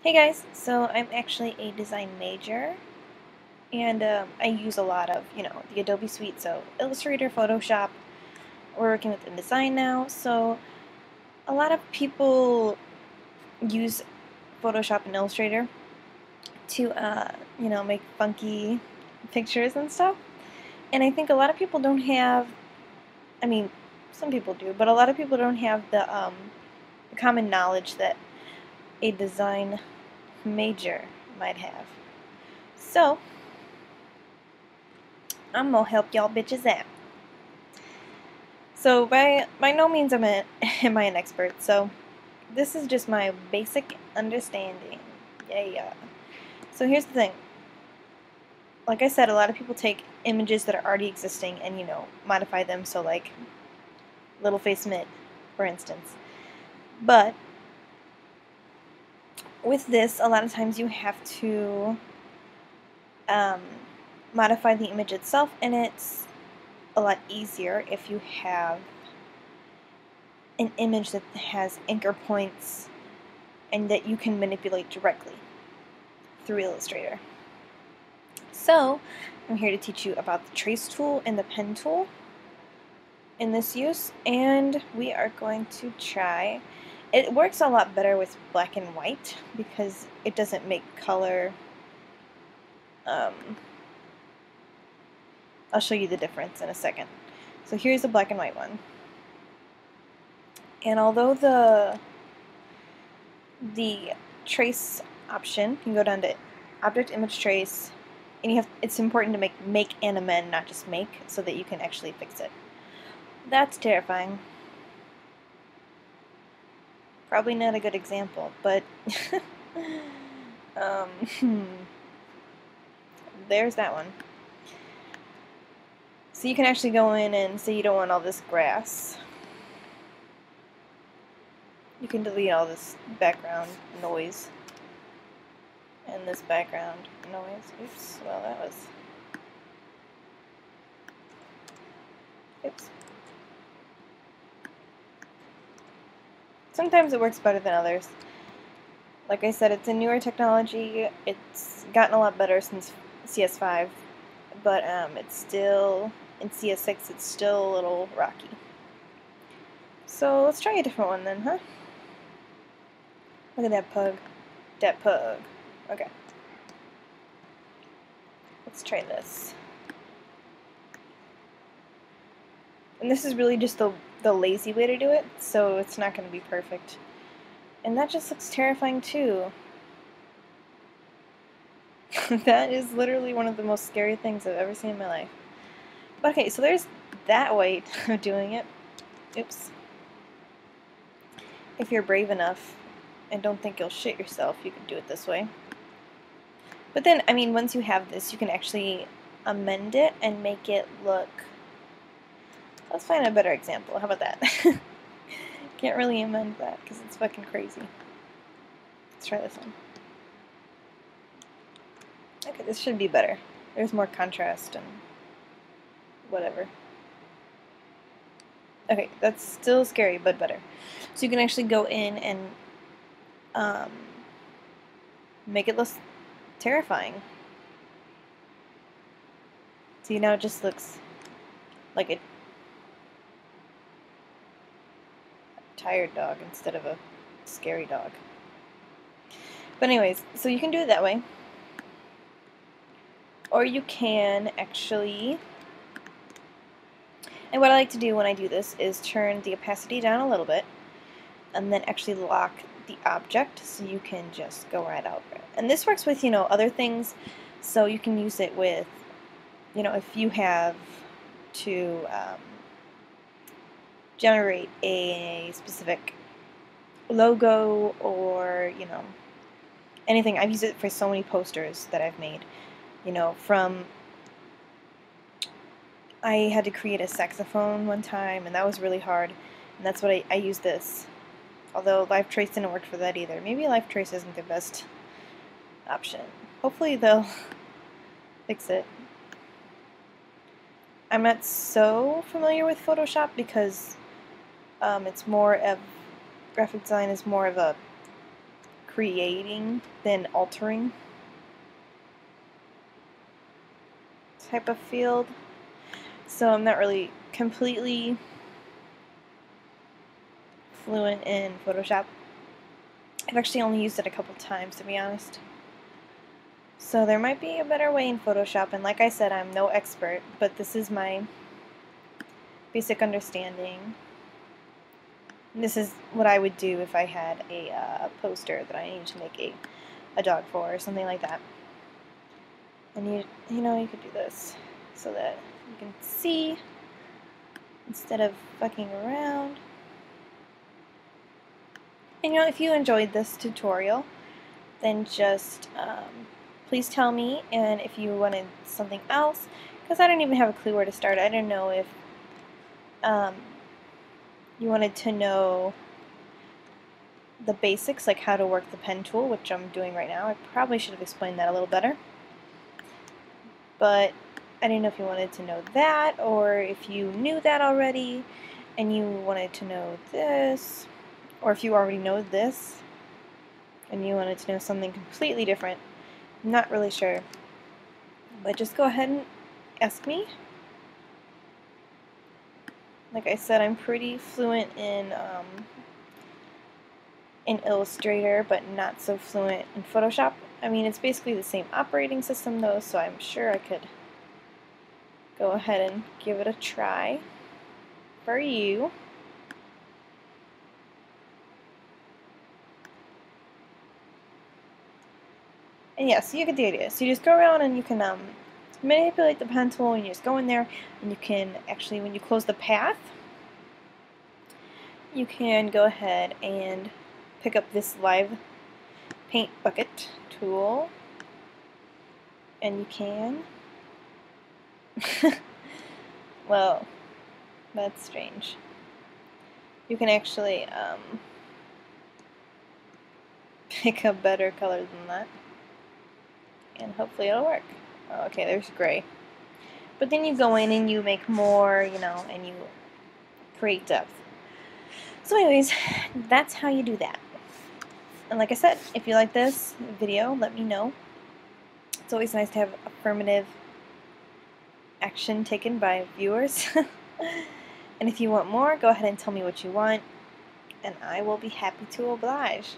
Hey guys, so I'm actually a design major, and I use a lot of, the Adobe suite, so Illustrator, Photoshop. We're working with InDesign now, so a lot of people use Photoshop and Illustrator to, make funky pictures and stuff. And I think a lot of people don't have, I mean, some people do, but a lot of people don't have the common knowledge that a design major might have. So, I'm gonna help y'all bitches out. So by no means am I an expert, so this is just my basic understanding. Yeah. So here's the thing. Like I said, a lot of people take images that are already existing and, modify them, so like Little Face Mid, for instance. But with this, a lot of times you have to modify the image itself, and it's a lot easier if you have an image that has anchor points and that you can manipulate directly through Illustrator. So, I'm here to teach you about the trace tool and the pen tool in this use, and we are going to try. It works a lot better with black and white because it doesn't make color. I'll show you the difference in a second. So here's a black and white one. And although the trace option, you can go down to Object Image Trace, and it's important to make and amend, not just make, so that you can actually fix it. That's terrifying. Probably not a good example, but there's that one. So you can actually go in and say you don't want all this grass. You can delete all this background noise and this background noise. Oops, well that was... Oops. Sometimes it works better than others. Like I said, it's a newer technology. It's gotten a lot better since CS5, but it's still, in CS6, it's still a little rocky. So let's try a different one then, huh? Look at that pug. That pug. Okay. Let's try this. And this is really just the lazy way to do it, so it's not going to be perfect. And that just looks terrifying too. That is literally one of the most scary things I've ever seen in my life. But okay, so there's that way of doing it. Oops. If you're brave enough and don't think you'll shit yourself, you can do it this way. But then, I mean, once you have this, you can actually amend it and make it look... Let's find a better example. How about that? Can't really amend that because it's fucking crazy. Let's try this one. Okay, this should be better. There's more contrast and whatever. Okay, that's still scary, but better. So you can actually go in and make it less terrifying. See, now it just looks like a tired dog instead of a scary dog. But anyways, so you can do it that way. Or you can actually... And what I like to do when I do this is turn the opacity down a little bit and then actually lock the object so you can just go right out there. And this works with, other things, so you can use it with, if you have to generate a specific logo or, anything. I've used it for so many posters that I've made, I had to create a saxophone one time, and that was really hard, and that's what I used this. Although Live Trace didn't work for that either. Maybe Live Trace isn't the best option. Hopefully they'll fix it. I'm not so familiar with Photoshop because it's more of... graphic design is more of a creating than altering type of field. So I'm not really completely fluent in Photoshop. I've actually only used it a couple times, to be honest. So there might be a better way in Photoshop, and like I said, I'm no expert, but this is my basic understanding. And this is what I would do if I had a poster that I needed to make a dog for or something like that. And you know, you could do this so that you can see instead of fucking around. And you know, if you enjoyed this tutorial, then just please tell me, and if you wanted something else, because I don't even have a clue where to start. I don't know if you wanted to know the basics, like how to work the pen tool, which I'm doing right now. I probably should have explained that a little better. But I didn't know if you wanted to know that, or if you knew that already and you wanted to know this, or if you already know this and you wanted to know something completely different. I'm not really sure. But just go ahead and ask me. Like I said, I'm pretty fluent in Illustrator, but not so fluent in Photoshop. I mean, it's basically the same operating system though, so I'm sure I could go ahead and give it a try for you. And yeah, so you get the idea. So you just go around and you can manipulate the pen tool, and you just go in there, and you can actually, when you close the path, you can go ahead and pick up this live paint bucket tool, and you can well, that's strange. You can actually pick a better color than that, and hopefully it'll work. Oh, okay, there's gray. But then you go in and you make more, you know, and you create depth. So anyways, that's how you do that. And like I said, if you like this video, let me know. It's always nice to have affirmative action taken by viewers. And if you want more, go ahead and tell me what you want, and I will be happy to oblige.